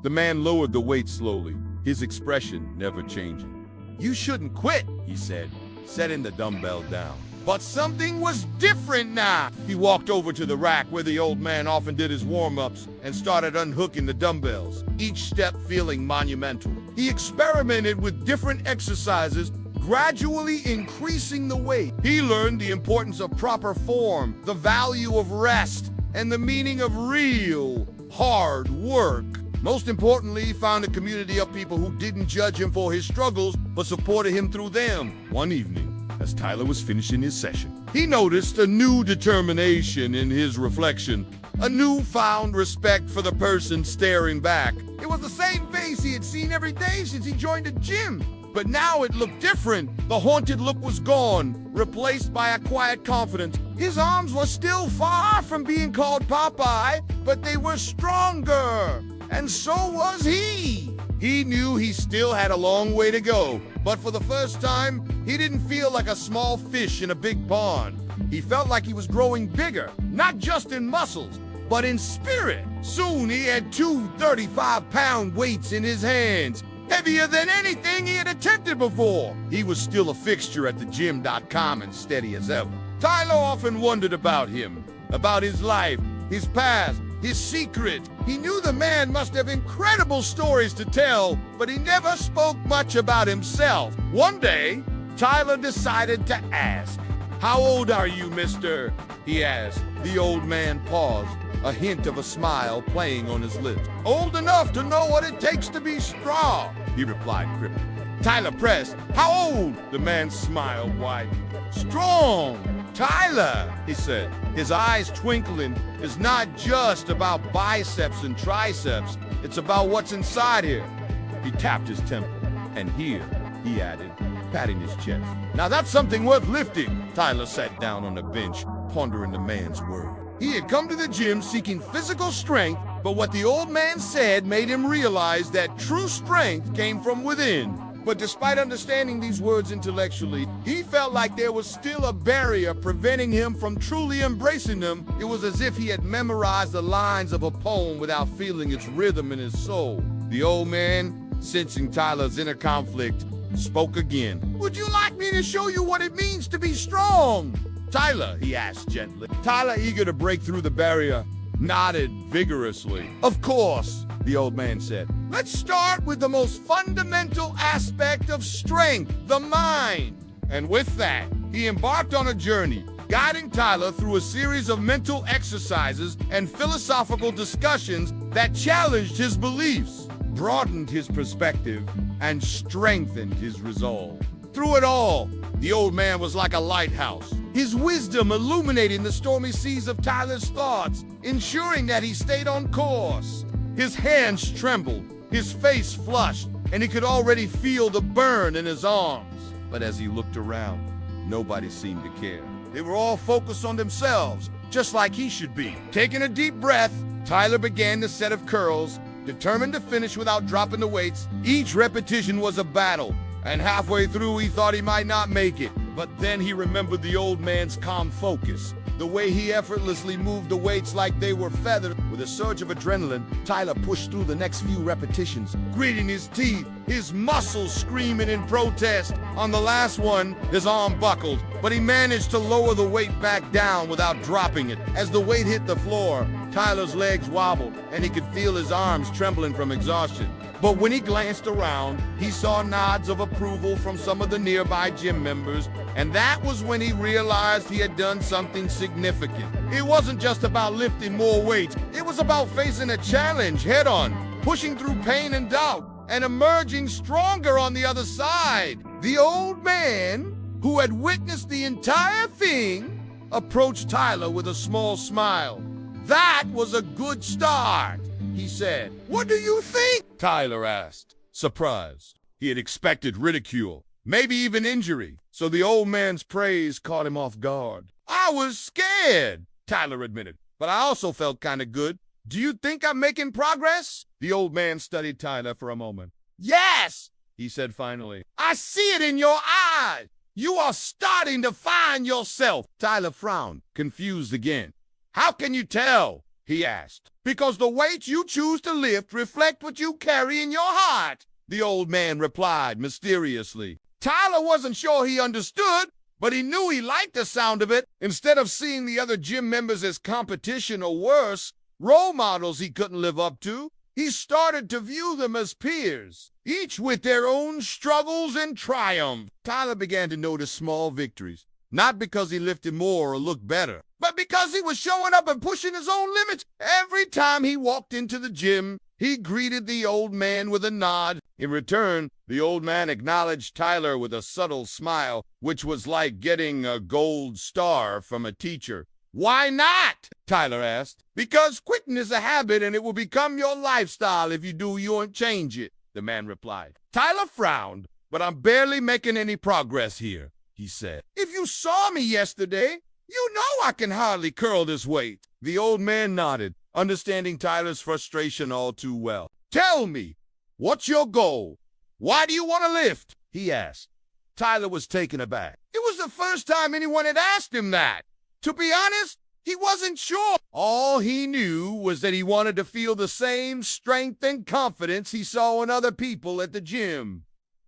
The man lowered the weight slowly, his expression never changing. "You shouldn't quit," he said, setting the dumbbell down. But something was different now. He walked over to the rack where the old man often did his warm-ups and started unhooking the dumbbells, each step feeling monumental. He experimented with different exercises, gradually increasing the weight. He learned the importance of proper form, the value of rest, and the meaning of real hard work. Most importantly, he found a community of people who didn't judge him for his struggles, but supported him through them. One evening, as Tyler was finishing his session, he noticed a new determination in his reflection, a newfound respect for the person staring back. It was the same face he had seen every day since he joined the gym, but now it looked different. The haunted look was gone, replaced by a quiet confidence. His arms were still far from being called Popeye, but they were stronger, and so was he. He knew he still had a long way to go, but for the first time, he didn't feel like a small fish in a big pond. He felt like he was growing bigger, not just in muscles, but in spirit. Soon he had two 35-pound weights in his hands, heavier than anything he had attempted before. He was still a fixture at thegym.com and steady as ever. Tyler often wondered about him, about his life, his past, his secret. He knew the man must have incredible stories to tell, but he never spoke much about himself. One day, Tyler decided to ask. "How old are you, mister?" he asked. The old man paused, a hint of a smile playing on his lips. "Old enough to know what it takes to be strong," he replied cryptically. Tyler pressed. "How old?" The man's smile widened. "Strong, Tyler," he said, his eyes twinkling. "It's not just about biceps and triceps. It's about what's inside here." He tapped his temple. "And here," he added, patting his chest. "Now that's something worth lifting." Tyler sat down on a bench, pondering the man's word. He had come to the gym seeking physical strength, but what the old man said made him realize that true strength came from within. But despite understanding these words intellectually, he felt like there was still a barrier preventing him from truly embracing them. It was as if he had memorized the lines of a poem without feeling its rhythm in his soul. The old man, sensing Tyler's inner conflict, spoke again. "Would you like me to show you what it means to be strong, Tyler?" he asked gently. Tyler, eager to break through the barrier, nodded vigorously. "Of course," the old man said. "Let's start with the most fundamental aspect of strength, the mind." And with that, he embarked on a journey, guiding Tyler through a series of mental exercises and philosophical discussions that challenged his beliefs, broadened his perspective, and strengthened his resolve. Through it all, the old man was like a lighthouse, his wisdom illuminating the stormy seas of Tyler's thoughts, ensuring that he stayed on course. His hands trembled, his face flushed, and he could already feel the burn in his arms. But as he looked around, nobody seemed to care. They were all focused on themselves, just like he should be. Taking a deep breath, Tyler began the set of curls, determined to finish without dropping the weights. Each repetition was a battle, and halfway through he thought he might not make it. But then he remembered the old man's calm focus, the way he effortlessly moved the weights like they were feathers. With a surge of adrenaline, Tyler pushed through the next few repetitions, gritting his teeth, his muscles screaming in protest. On the last one, his arm buckled, but he managed to lower the weight back down without dropping it. As the weight hit the floor, Tyler's legs wobbled, and he could feel his arms trembling from exhaustion. But when he glanced around, he saw nods of approval from some of the nearby gym members, and that was when he realized he had done something significant. It wasn't just about lifting more weights. It was about facing a challenge head-on, pushing through pain and doubt, and emerging stronger on the other side. The old man, who had witnessed the entire thing, approached Tyler with a small smile. "That was a good start," he said. "What do you think?" Tyler asked, surprised. He had expected ridicule, maybe even injury, so the old man's praise caught him off guard. "I was scared," Tyler admitted, "but I also felt kind of good. Do you think I'm making progress?" The old man studied Tyler for a moment. "Yes," he said finally. "I see it in your eyes. You are starting to find yourself." Tyler frowned, confused again. "How can you tell?" he asked. Because the weights you choose to lift reflect what you carry in your heart, the old man replied mysteriously. Tyler wasn't sure he understood, but he knew he liked the sound of it. Instead of seeing the other gym members as competition or worse, role models he couldn't live up to, he started to view them as peers, each with their own struggles and triumph. Tyler began to notice small victories, not because he lifted more or looked better, but because he was showing up and pushing his own limits. Every time he walked into the gym, he greeted the old man with a nod. In return, the old man acknowledged Tyler with a subtle smile, which was like getting a gold star from a teacher. Why not? Tyler asked. Because quitting is a habit and it will become your lifestyle if you won't change it, the man replied. Tyler frowned. But I'm barely making any progress here, he said. If you saw me yesterday, you know I can hardly curl this weight. The old man nodded, understanding Tyler's frustration all too well. Tell me, what's your goal? Why do you want to lift? He asked. Tyler was taken aback. It was the first time anyone had asked him that. To be honest, he wasn't sure. All he knew was that he wanted to feel the same strength and confidence he saw in other people at the gym.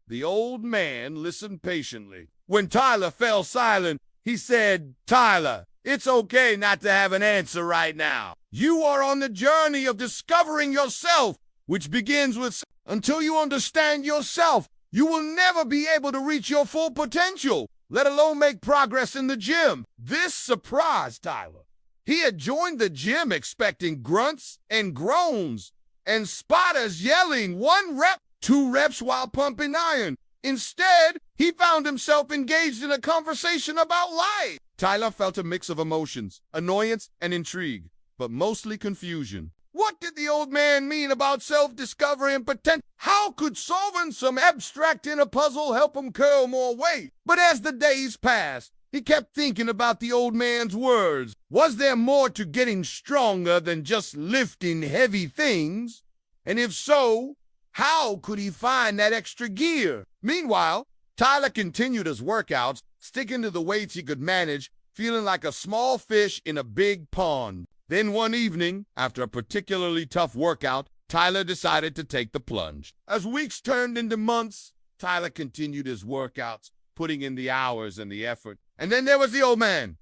The old man listened patiently. When Tyler fell silent, he said, Tyler, it's okay not to have an answer right now. You are on the journey of discovering yourself, which begins with until you understand yourself, you will never be able to reach your full potential, let alone make progress in the gym. This surprised Tyler. He had joined the gym expecting grunts and groans and spotters yelling 1 rep, 2 reps while pumping iron. Instead, he found himself engaged in a conversation about life. Tyler felt a mix of emotions, annoyance and intrigue, but mostly confusion. What did the old man mean about self-discovery and potential? How could solving some abstract inner puzzle help him curl more weight? But as the days passed, he kept thinking about the old man's words. Was there more to getting stronger than just lifting heavy things? And if so, how could he find that extra gear? Meanwhile, Tyler continued his workouts, sticking to the weights he could manage, feeling like a small fish in a big pond. Then one evening, after a particularly tough workout, Tyler decided to take the plunge. As weeks turned into months, Tyler continued his workouts, putting in the hours and the effort. And then there was the old man.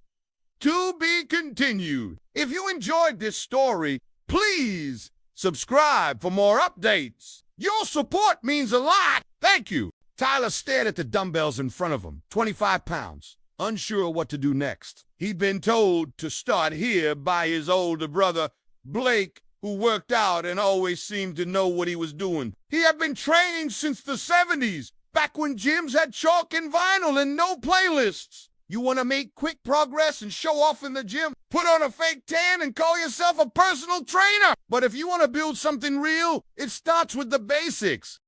To be continued. If you enjoyed this story, please subscribe for more updates. Your support means a lot. Thank you. Tyler stared at the dumbbells in front of him, 25 pounds. Unsure what to do next. He'd been told to start here by his older brother, Blake, who worked out and always seemed to know what he was doing. He had been training since the 70s, back when gyms had chalk and vinyl and no playlists. You want to make quick progress and show off in the gym? Put on a fake tan and call yourself a personal trainer. But if you want to build something real, it starts with the basics.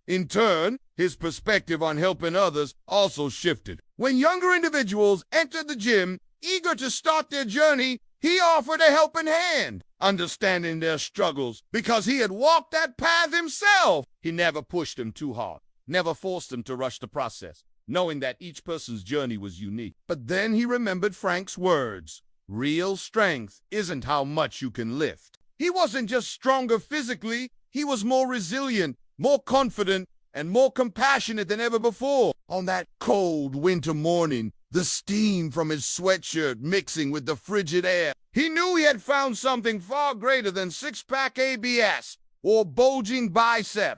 In turn, his perspective on helping others also shifted. When younger individuals entered the gym, eager to start their journey, he offered a helping hand, understanding their struggles because he had walked that path himself. He never pushed them too hard, never forced them to rush the process, knowing that each person's journey was unique. But then he remembered Frank's words, real strength isn't how much you can lift. He wasn't just stronger physically, he was more resilient, more confident, and more compassionate than ever before. On that cold winter morning, the steam from his sweatshirt mixing with the frigid air, he knew he had found something far greater than six-pack ABS. or bulging bicep.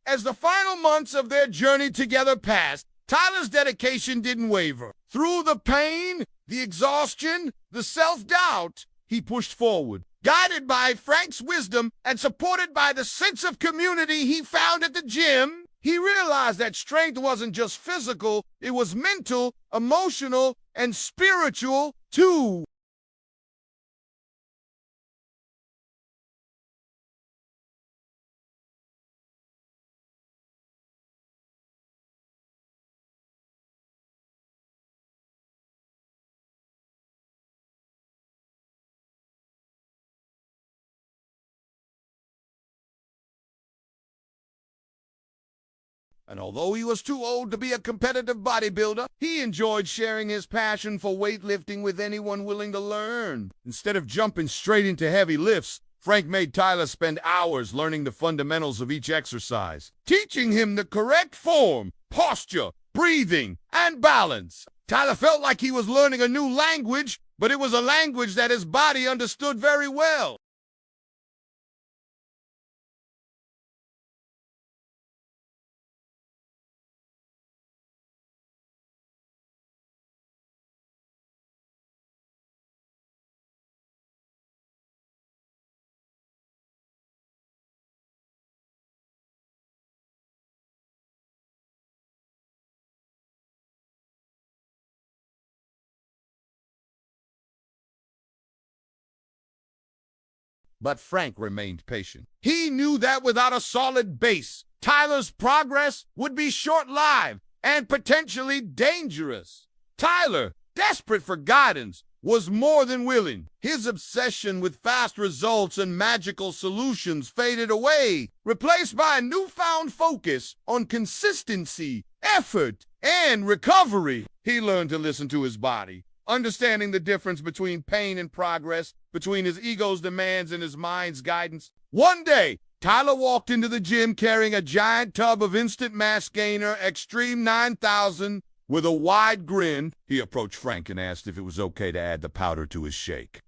As the final months of their journey together passed, Tyler's dedication didn't waver. Through the pain, the exhaustion, the self-doubt, he pushed forward. Guided by Frank's wisdom and supported by the sense of community he found at the gym, he realized that strength wasn't just physical, it was mental, emotional, and spiritual too. And although he was too old to be a competitive bodybuilder, he enjoyed sharing his passion for weightlifting with anyone willing to learn. Instead of jumping straight into heavy lifts, Frank made Tyler spend hours learning the fundamentals of each exercise, teaching him the correct form, posture, breathing, and balance. Tyler felt like he was learning a new language, but it was a language that his body understood very well. But Frank remained patient. He knew that without a solid base, Tyler's progress would be short-lived and potentially dangerous. Tyler, desperate for guidance, was more than willing. His obsession with fast results and magical solutions faded away, replaced by a newfound focus on consistency, effort, and recovery. He learned to listen to his body, understanding the difference between pain and progress, between his ego's demands and his mind's guidance. One day, Tyler walked into the gym carrying a giant tub of Instant Mass Gainer Extreme 9000. With a wide grin, he approached Frank and asked if it was okay to add the powder to his shake.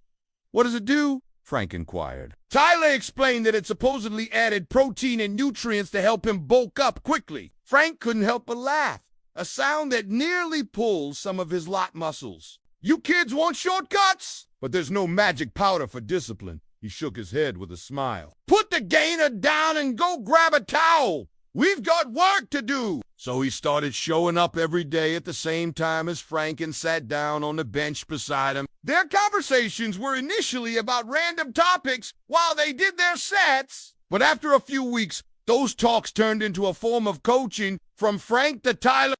"What does it do?" Frank inquired. Tyler explained that it supposedly added protein and nutrients to help him bulk up quickly. Frank couldn't help but laugh, a sound that nearly pulled some of his lat muscles. "You kids want shortcuts? But there's no magic powder for discipline." He shook his head with a smile. "Put the gainer down and go grab a towel. We've got work to do." So he started showing up every day at the same time as Frank and sat down on the bench beside him. Their conversations were initially about random topics while they did their sets. But after a few weeks, those talks turned into a form of coaching from Frank to Tyler.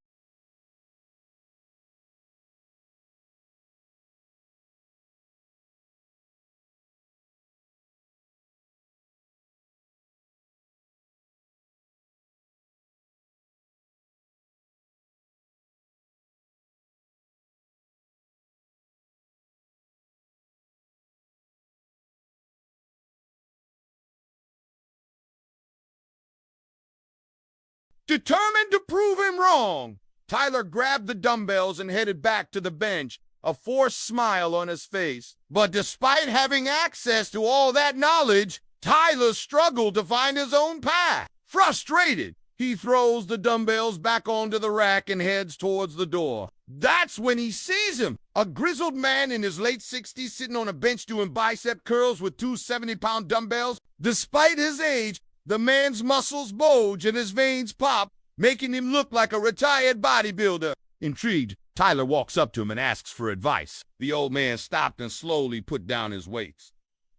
Determined to prove him wrong, Tyler grabbed the dumbbells and headed back to the bench, a forced smile on his face. But despite having access to all that knowledge, Tyler struggled to find his own path. Frustrated, he throws the dumbbells back onto the rack and heads towards the door. That's when he sees him, a grizzled man in his late 60s sitting on a bench doing bicep curls with two 70-pound dumbbells. Despite his age, the man's muscles bulge and his veins pop, making him look like a retired bodybuilder. Intrigued, Tyler walks up to him and asks for advice. The old man stopped and slowly put down his weights.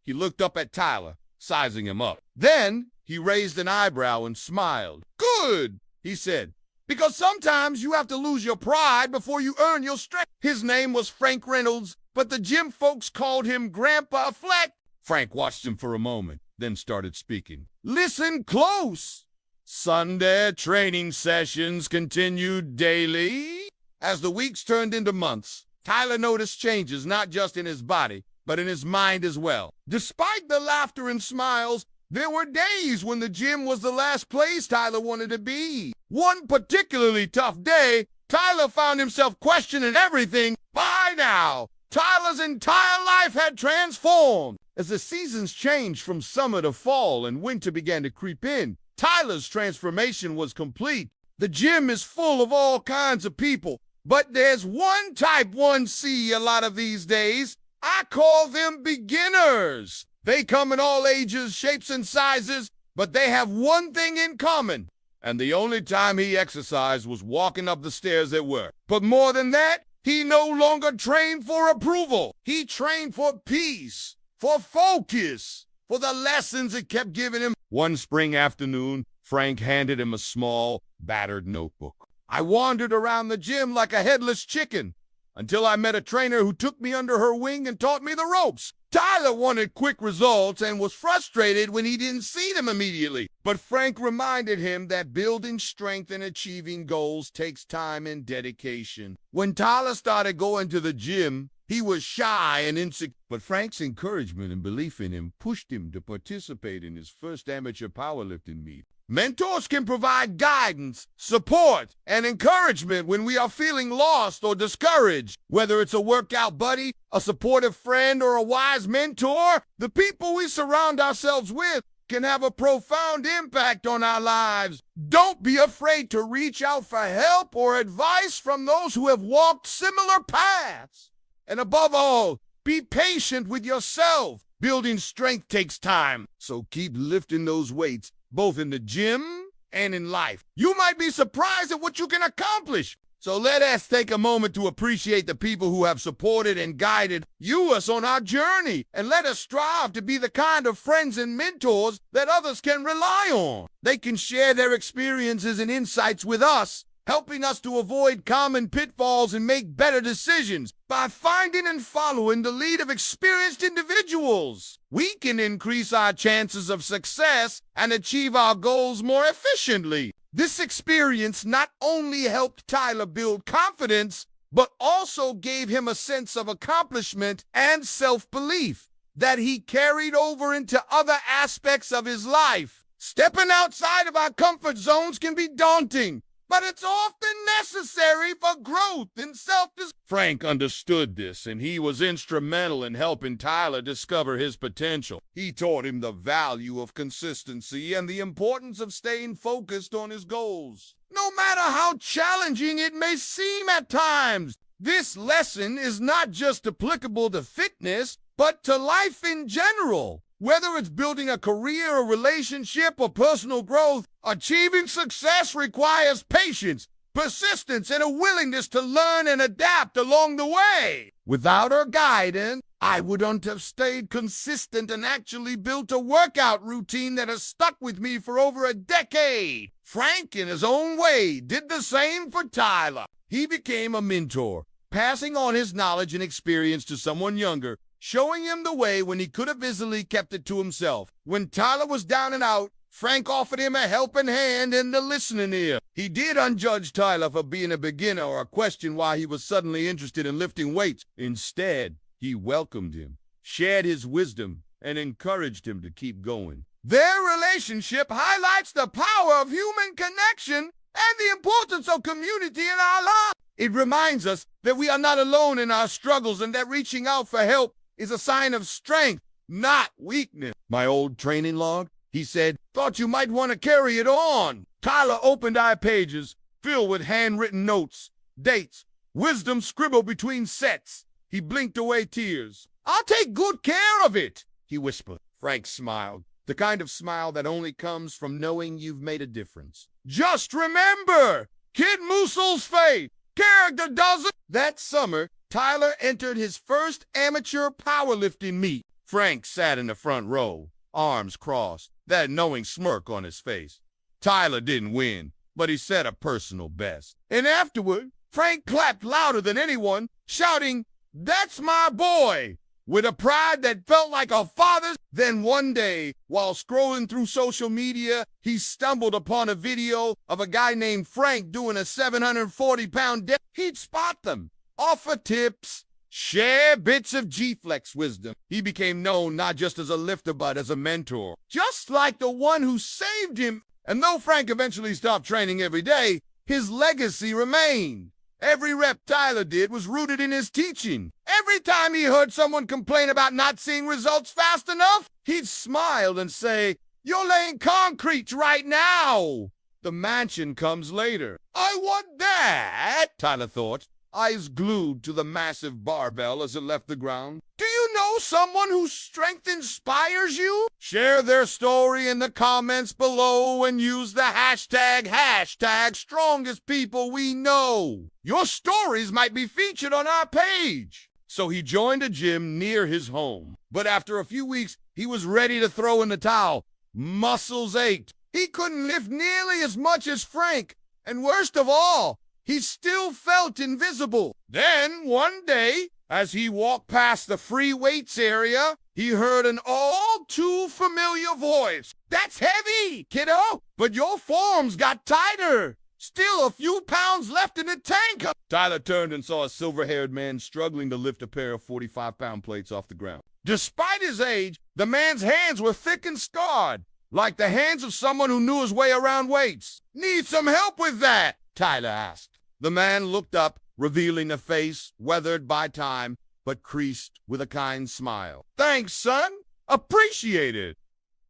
He looked up at Tyler, sizing him up. Then he raised an eyebrow and smiled. "Good," he said, "because sometimes you have to lose your pride before you earn your strength." His name was Frank Reynolds, but the gym folks called him Grandpa Fleck. Frank watched him for a moment. then started speaking. Listen close. Sunday training sessions continued daily. As the weeks turned into months, Tyler noticed changes not just in his body, but in his mind as well. Despite the laughter and smiles, there were days when the gym was the last place Tyler wanted to be. One particularly tough day, Tyler found himself questioning everything. By now, Tyler's entire life had transformed. As the seasons changed from summer to fall and winter began to creep in, Tyler's transformation was complete. The gym is full of all kinds of people, but there's one type 1C a lot of these days. I call them beginners. They come in all ages, shapes, and sizes, but they have one thing in common. And the only time he exercised was walking up the stairs at work. But more than that, he no longer trained for approval. He trained for peace, for focus, for the lessons it kept giving him. One spring afternoon, Frank handed him a small, battered notebook. I wandered around the gym like a headless chicken until I met a trainer who took me under her wing and taught me the ropes. Tyler wanted quick results and was frustrated when he didn't see them immediately. But Frank reminded him that building strength and achieving goals takes time and dedication. When Tyler started going to the gym, he was shy and insecure. But Frank's encouragement and belief in him pushed him to participate in his first amateur powerlifting meet. Mentors can provide guidance, support, and encouragement when we are feeling lost or discouraged. Whether it's a workout buddy, a supportive friend, or a wise mentor, the people we surround ourselves with can have a profound impact on our lives. Don't be afraid to reach out for help or advice from those who have walked similar paths. And above all, be patient with yourself. Building strength takes time, so keep lifting those weights, both in the gym and in life. You might be surprised at what you can accomplish. So let us take a moment to appreciate the people who have supported and guided us on our journey. And let us strive to be the kind of friends and mentors that others can rely on. They can share their experiences and insights with us, helping us to avoid common pitfalls and make better decisions. By finding and following the lead of experienced individuals, we can increase our chances of success and achieve our goals more efficiently. This experience not only helped Tyler build confidence, but also gave him a sense of accomplishment and self-belief that he carried over into other aspects of his life. Stepping outside of our comfort zones can be daunting, but it's often necessary for growth and self-discovery. Frank understood this, and he was instrumental in helping Tyler discover his potential. He taught him the value of consistency and the importance of staying focused on his goals, no matter how challenging it may seem at times. This lesson is not just applicable to fitness, but to life in general. Whether it's building a career, a relationship, or personal growth, achieving success requires patience, persistence, and a willingness to learn and adapt along the way. Without her guidance, I wouldn't have stayed consistent and actually built a workout routine that has stuck with me for over a decade. Frank, in his own way, did the same for Tyler. He became a mentor, passing on his knowledge and experience to someone younger, showing him the way when he could have easily kept it to himself. When Tyler was down and out, Frank offered him a helping hand and a listening ear. He did unjudge Tyler for being a beginner or question why he was suddenly interested in lifting weights. Instead, he welcomed him, shared his wisdom, and encouraged him to keep going. Their relationship highlights the power of human connection and the importance of community in our lives. It reminds us that we are not alone in our struggles and that reaching out for help is a sign of strength, not weakness. My old training log, he said, thought you might want to carry it on. Tyler opened our pages, filled with handwritten notes, dates, wisdom scribbled between sets. He blinked away tears. I'll take good care of it, he whispered. Frank smiled, the kind of smile that only comes from knowing you've made a difference. Just remember, Kid Mussel's fate, character doesn't. That summer, Tyler entered his first amateur powerlifting meet. Frank sat in the front row, arms crossed, that knowing smirk on his face. Tyler didn't win, but he set a personal best. And afterward, Frank clapped louder than anyone, shouting, "That's my boy!" with a pride that felt like a father's. Then one day, while scrolling through social media, he stumbled upon a video of a guy named Frank doing a 740-pound deadlift. He'd spot them, offer tips, share bits of G-Flex wisdom. He became known not just as a lifter, but as a mentor, just like the one who saved him. And though Frank eventually stopped training every day, his legacy remained. Every rep Tyler did was rooted in his teaching. Every time he heard someone complain about not seeing results fast enough, he'd smile and say, "You're laying concrete right now. The mansion comes later." I want that, Tyler thought, eyes glued to the massive barbell as it left the ground. Do you know someone whose strength inspires you? Share their story in the comments below and use the hashtag strongest people we know. Your stories might be featured on our page. So he joined a gym near his home. But after a few weeks, he was ready to throw in the towel. Muscles ached. He couldn't lift nearly as much as Frank. And worst of all, he still felt invisible. Then, one day, as he walked past the free weights area, he heard an all-too-familiar voice. "That's heavy, kiddo, but your forms got tighter. Still a few pounds left in the tank." Tyler turned and saw a silver-haired man struggling to lift a pair of 45-pound plates off the ground. Despite his age, the man's hands were thick and scarred, like the hands of someone who knew his way around weights. "Need some help with that?" Tyler asked. The man looked up, revealing a face weathered by time, but creased with a kind smile. "Thanks, son. Appreciate it.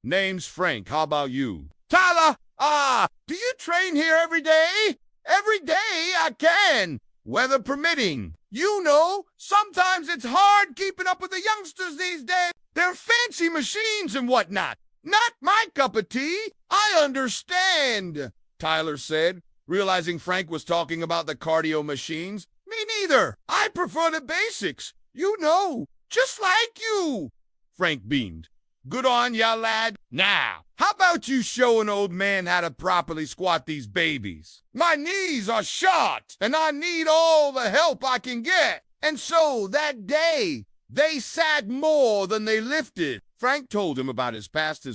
Name's Frank. How about you?" "Tyler, do you train here every day?" "Every day I can, weather permitting. You know, sometimes it's hard keeping up with the youngsters these days. They're fancy machines and whatnot. Not my cup of tea." "I understand," Tyler said, realizing Frank was talking about the cardio machines. "Me neither. I prefer the basics. You know, just like you." Frank beamed. "Good on ya, lad. Now, how about you show an old man how to properly squat these babies? My knees are shot, and I need all the help I can get." And so that day, they sat more than they lifted. Frank told him about his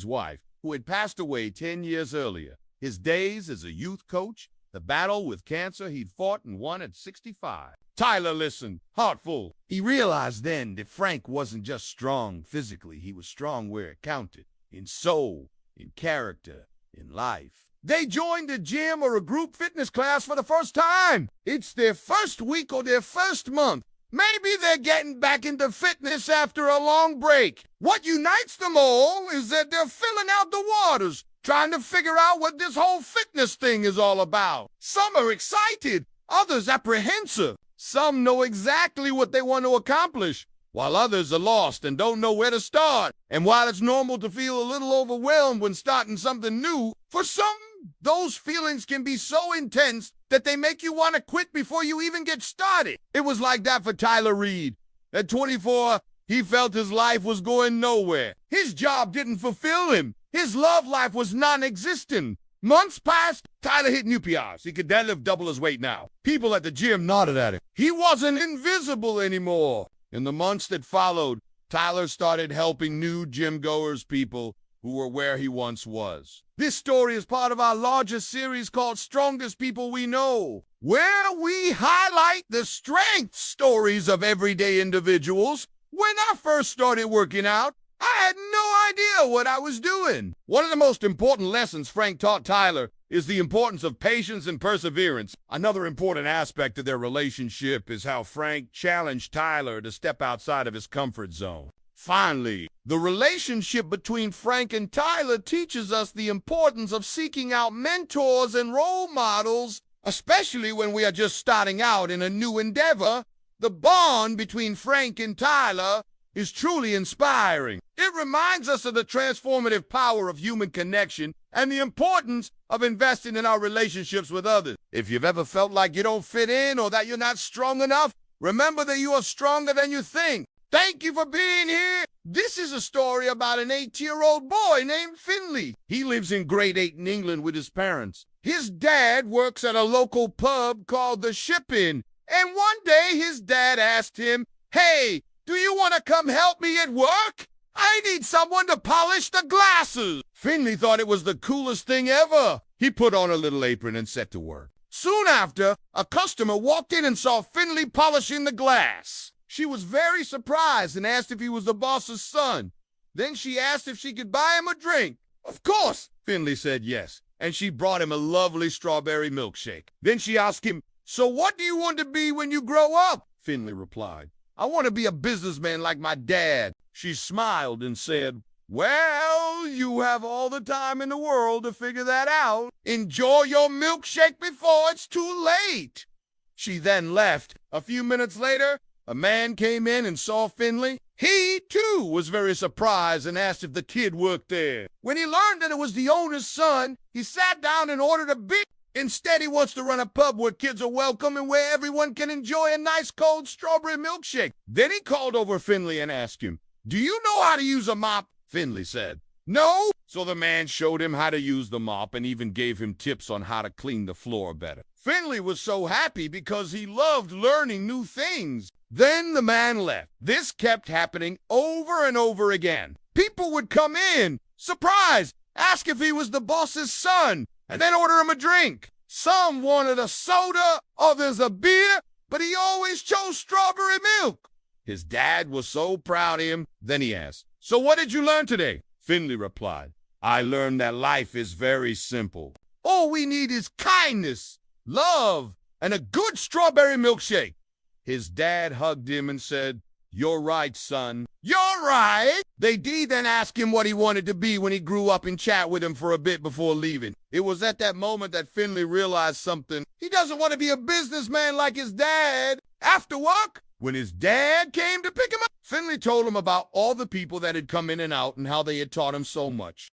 wife, who had passed away 10 years earlier, his days as a youth coach, the battle with cancer he'd fought and won at 65. Tyler listened, heart full. He realized then that Frank wasn't just strong physically, he was strong where it counted. In soul, in character, in life. They joined a gym or a group fitness class for the first time. It's their first week or their first month. Maybe they're getting back into fitness after a long break. What unites them all is that they're filling out the waters, trying to figure out what this whole fitness thing is all about. Some are excited, others apprehensive. Some know exactly what they want to accomplish, while others are lost and don't know where to start. And while it's normal to feel a little overwhelmed when starting something new, for some, those feelings can be so intense that they make you want to quit before you even get started. It was like that for Tyler Reed. At 24, he felt his life was going nowhere. His job didn't fulfill him. His love life was non-existent. Months passed, Tyler hit new PRs. He could deadlift double his weight now. People at the gym nodded at him. He wasn't invisible anymore. In the months that followed, Tyler started helping new gym-goers, people who were where he once was. This story is part of our larger series called Strongest People We Know, where we highlight the strength stories of everyday individuals. When I first started working out, I had no idea what I was doing. One of the most important lessons Frank taught Tyler is the importance of patience and perseverance. Another important aspect of their relationship is how Frank challenged Tyler to step outside of his comfort zone. Finally, the relationship between Frank and Tyler teaches us the importance of seeking out mentors and role models, especially when we are just starting out in a new endeavor. The bond between Frank and Tyler is truly inspiring. It reminds us of the transformative power of human connection and the importance of investing in our relationships with others. If you've ever felt like you don't fit in or that you're not strong enough, remember that you are stronger than you think. Thank you for being here. This is a story about an 8-year-old boy named Finley. He lives in grade 8 in England with his parents. His dad works at a local pub called the Ship Inn. And one day his dad asked him, "Hey, "Do you want to come help me at work? I need someone to polish the glasses." Finley thought it was the coolest thing ever. He put on a little apron and set to work. Soon after, a customer walked in and saw Finley polishing the glass. She was very surprised and asked if he was the boss's son. Then she asked if she could buy him a drink. "Of course," Finley said yes, and she brought him a lovely strawberry milkshake. Then she asked him, "So what do you want to be when you grow up?" Finley replied, "I want to be a businessman like my dad." She smiled and said, "Well, you have all the time in the world to figure that out. Enjoy your milkshake before it's too late." She then left. A few minutes later, a man came in and saw Finley. He, too, was very surprised and asked if the kid worked there. When he learned that it was the owner's son, he sat down and ordered a beer. Instead, he wants to run a pub where kids are welcome and where everyone can enjoy a nice cold strawberry milkshake. Then he called over Finley and asked him, "Do you know how to use a mop?" Finley said, "No." So the man showed him how to use the mop and even gave him tips on how to clean the floor better. Finley was so happy because he loved learning new things. Then the man left. This kept happening over and over again. People would come in, surprised, ask if he was the boss's son, and then order him a drink. Some wanted a soda, others a beer, but he always chose strawberry milk. His dad was so proud of him. Then he asked, "So what did you learn today?" Finley replied, "I learned that life is very simple. All we need is kindness, love, and a good strawberry milkshake." His dad hugged him and said, "You're right, son. You're right." They did then ask him what he wanted to be when he grew up and chat with him for a bit before leaving. It was at that moment that Finley realized something. He doesn't want to be a businessman like his dad. After work, when his dad came to pick him up, Finley told him about all the people that had come in and out and how they had taught him so much.